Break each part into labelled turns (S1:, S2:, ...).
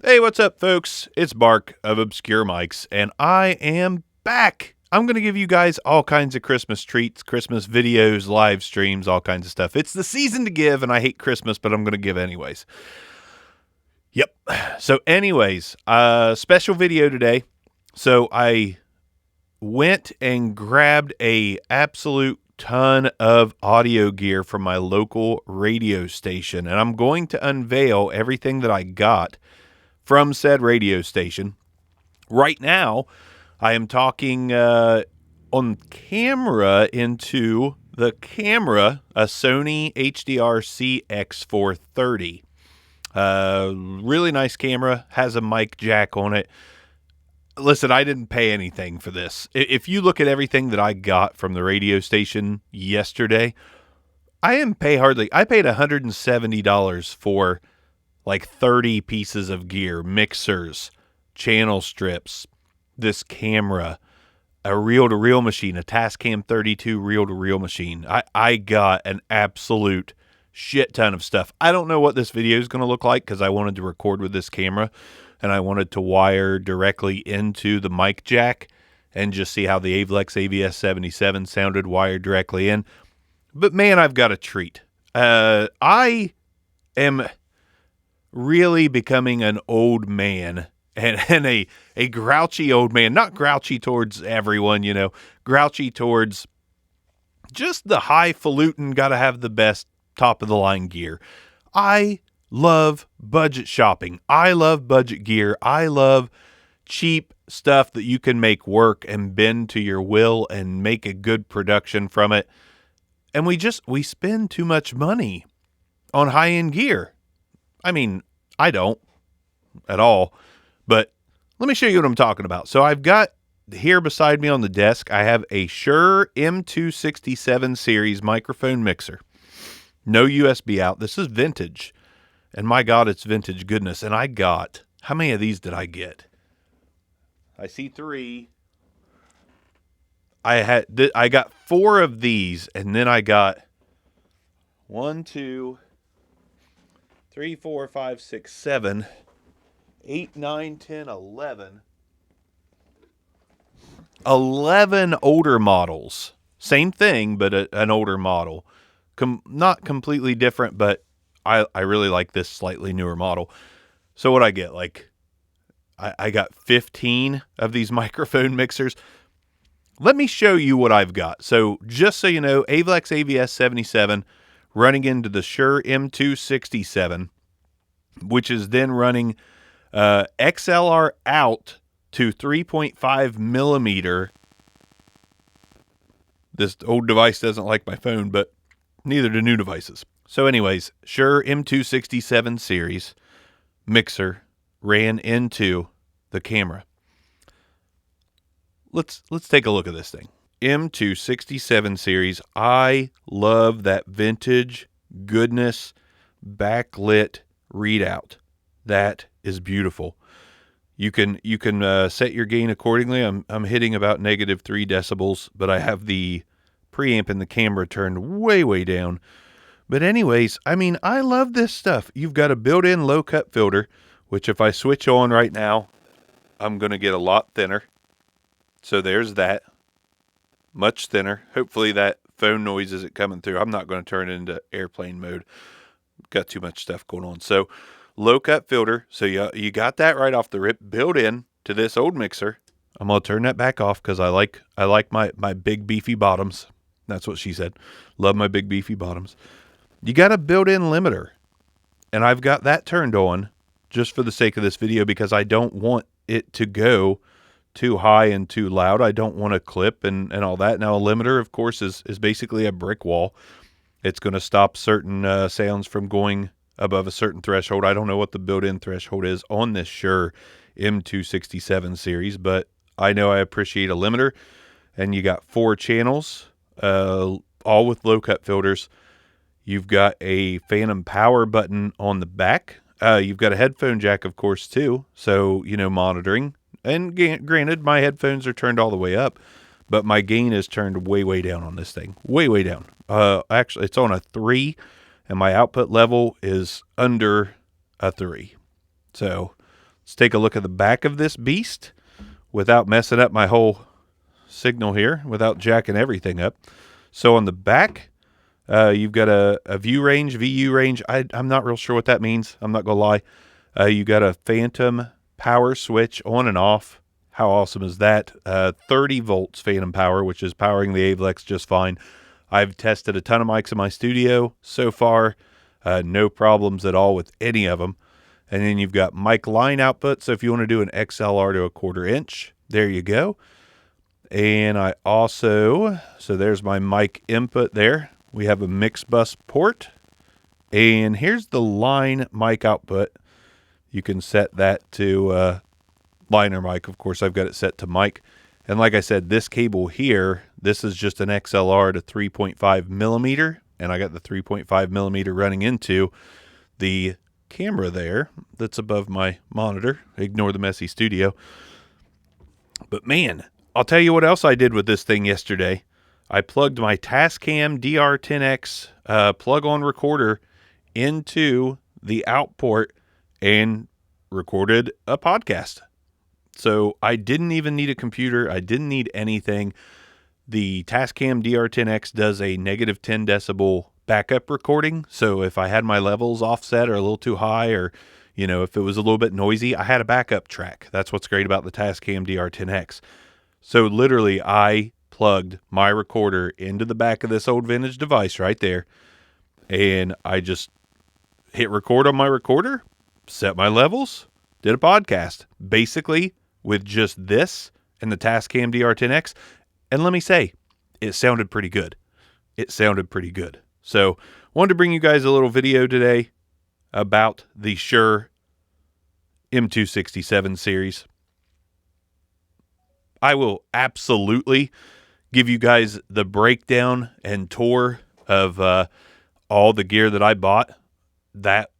S1: Hey, what's up, folks? It's Mark of Obscure Mics, and I am back. I'm going to give you guys all kinds of Christmas treats, Christmas videos, live streams, all kinds of stuff. It's the season to give, and I hate Christmas, but I'm going to give anyways. Yep. So anyways, special video today. So I went and grabbed a absolute ton of audio gear from my local radio station, and I'm going to unveil everything that I got from said radio station. Right now, I am talking on camera into the camera, a Sony HDR CX430. Really nice camera, has a mic jack on it. Listen, I didn't pay anything for this. If you look at everything that I got from the radio station yesterday, I didn't pay hardly. I paid $170 for like 30 pieces of gear, mixers, channel strips, this camera, a reel-to-reel machine, a Tascam 32 reel-to-reel machine. I got an absolute shit ton of stuff. I don't know what this video is going to look like because I wanted to record with this camera and I wanted to wire directly into the mic jack and just see how the Avlex AVS77 sounded wired directly in. But man, I've got a treat. I am really becoming an old man and a grouchy old man. Not grouchy towards everyone, grouchy towards just the highfalutin, gotta have the best top of the line gear. I love budget shopping. I love budget gear. I love cheap stuff that you can make work and bend to your will and make a good production from it. And we spend too much money on high-end gear. I mean, I don't at all, but let me show you what I'm talking about. So I've got here beside me on the desk, I have a Shure M267 series microphone mixer. No USB out. This is vintage. And my God, it's vintage goodness. And I got, how many of these did I get? I see 3. I got 4 of these, and then I got 1, 2, 3, 4, 5, 6, 7, 8, 9, 10, 11. 11 older models. Same thing, but an older model. Not completely different, but I really like this slightly newer model. So what I get, I got 15 of these microphone mixers. Let me show you what I've got. So just so you know, Avlex AVS77 running into the Shure M267, which is then running XLR out to 3.5 millimeter. This old device doesn't like my phone, but neither do new devices. So anyways, Shure M267 series mixer ran into the camera. Let's take a look at this thing. M267 series. I love that vintage goodness backlit readout. That is beautiful. You can set your gain accordingly. I'm hitting about -3 decibels, but I have the preamp in the camera turned way down. But anyways, I mean, I love this stuff. You've got a built-in low-cut filter, which if I switch on right now, I'm going to get a lot thinner. So there's that. Much thinner. Hopefully that phone noise isn't coming through. I'm not going to turn it into airplane mode. Got too much stuff going on. So low-cut filter. So you got that right off the rip, built in to this old mixer. I'm going to turn that back off because I like my big beefy bottoms. That's what she said. Love my big beefy bottoms. You got a built-in limiter, and I've got that turned on just for the sake of this video because I don't want it to go too high and too loud. I don't want to clip and all that. Now, a limiter, of course, is basically a brick wall. It's going to stop certain sounds from going above a certain threshold. I don't know what the built-in threshold is on this Shure M267 series, but I know I appreciate a limiter. And you got 4 channels, all with low-cut filters. You've got a phantom power button on the back. You've got a headphone jack, of course, too. So, monitoring. And granted, my headphones are turned all the way up, but my gain is turned way down on this thing. Way down. Actually, it's on a 3, and my output level is under a 3. So Let's take a look at the back of this beast without messing up my whole signal here, without jacking everything up. So on the back, you've got a view range, VU range. I'm not real sure what that means. I'm not going to lie. You got a phantom power switch on and off. How awesome is that? 30 volts phantom power, which is powering the Avlex just fine. I've tested a ton of mics in my studio so far. No problems at all with any of them. And then you've got mic line output. So if you want to do an XLR to a 1/4 inch, there you go. And I also, so there's my mic input there. We have a mix bus port. And here's the line mic output. You can set that to liner mic. Of course, I've got it set to mic. And like I said, this cable here, this is just an XLR to 3.5 millimeter. And I got the 3.5 millimeter running into the camera there that's above my monitor. Ignore the messy studio. But man, I'll tell you what else I did with this thing yesterday. I plugged my Tascam DR10X plug-on recorder into the out port and recorded a podcast. So I didn't even need a computer. I didn't need anything. The Tascam DR10X does a negative 10 decibel backup recording. So if I had my levels offset or a little too high, or, you know, if it was a little bit noisy, I had a backup track. That's what's great about the Tascam DR10X. So literally I plugged my recorder into the back of this old vintage device right there. And I just hit record on my recorder, set my levels, did a podcast basically with just this and the Tascam DR10X. And let me say, it sounded pretty good. It sounded pretty good. So wanted to bring you guys a little video today about the Shure M267 series. I will absolutely give you guys the breakdown and tour of all the gear that I bought. That,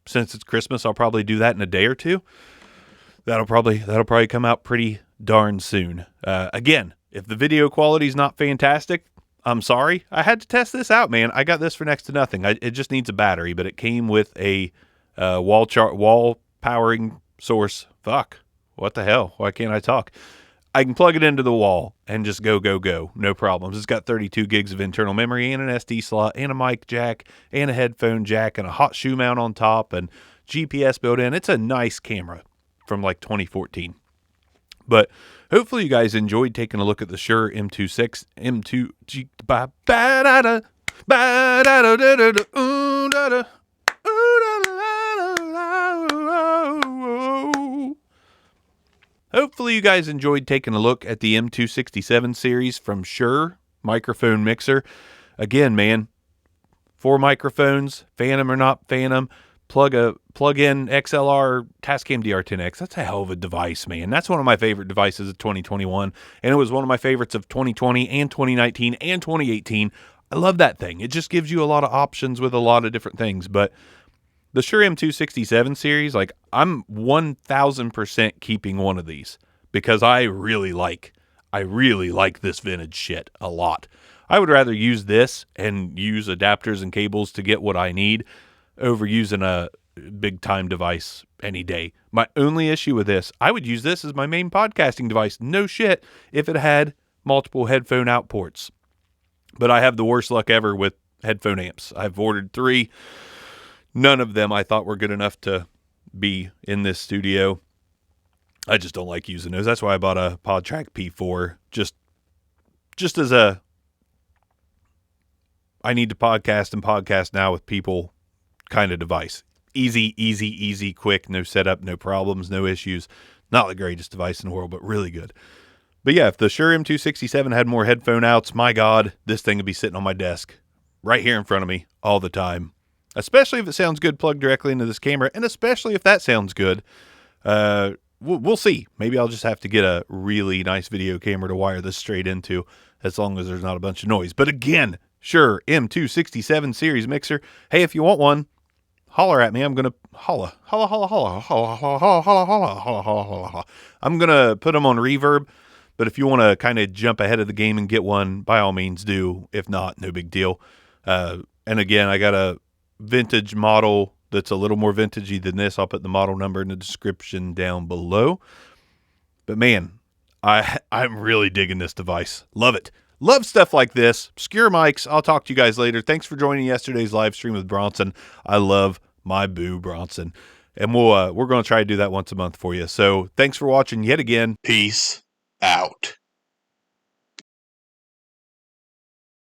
S1: since it's Christmas, I'll probably do that in a day or two. That'll probably come out pretty darn soon. Again, if the video quality is not fantastic, I'm sorry. I had to test this out, man. I got this for next to nothing. It just needs a battery, but it came with a wall powering source. Fuck. What the hell? Why can't I talk? I can plug it into the wall and just go. No problems. It's got 32 gigs of internal memory and an SD slot and a mic jack and a headphone jack and a hot shoe mount on top and GPS built in. It's a nice camera from like 2014. But hopefully you guys enjoyed taking a look at the Shure Hopefully you guys enjoyed taking a look at the M267 series from Shure microphone mixer. Again, man, 4 microphones, Phantom or not Phantom, plug-in XLR Tascam DR10X. That's a hell of a device, man. That's one of my favorite devices of 2021, and it was one of my favorites of 2020 and 2019 and 2018. I love that thing. It just gives you a lot of options with a lot of different things. But the Shure M267 series, like, I'm 1000% keeping one of these because I really like this vintage shit a lot. I would rather use this and use adapters and cables to get what I need over using a big time device any day. My only issue with this, I would use this as my main podcasting device. No shit, if it had multiple headphone out ports. But I have the worst luck ever with headphone amps. I've ordered 3. None of them I thought were good enough to be in this studio. I just don't like using those. That's why I bought a PodTrack P4. Just as a, I need to podcast now with people kind of device. Easy, quick, no setup, no problems, no issues. Not the greatest device in the world, but really good. But yeah, if the Shure M267 had more headphone outs, my God, this thing would be sitting on my desk right here in front of me all the time. Especially if it sounds good plugged directly into this camera, and especially if that sounds good. We'll see. Maybe I'll just have to get a really nice video camera to wire this straight into, as long as there's not a bunch of noise. But again, Shure M267 series mixer. Hey, if you want one, holler at me. I'm going to holla. I'm going to put them on reverb, but if you want to kind of jump ahead of the game and get one, by all means do. If not, no big deal. And again, I got a vintage model that's a little more vintagey than this. I'll put the model number in the description down below. But man, I'm really digging this device. Love it. Love stuff like this. Obscure mics. I'll talk to you guys later. Thanks for joining yesterday's live stream with Bronson. I love my boo Bronson. And we're going to try to do that once a month for you. So thanks for watching yet again.
S2: Peace out.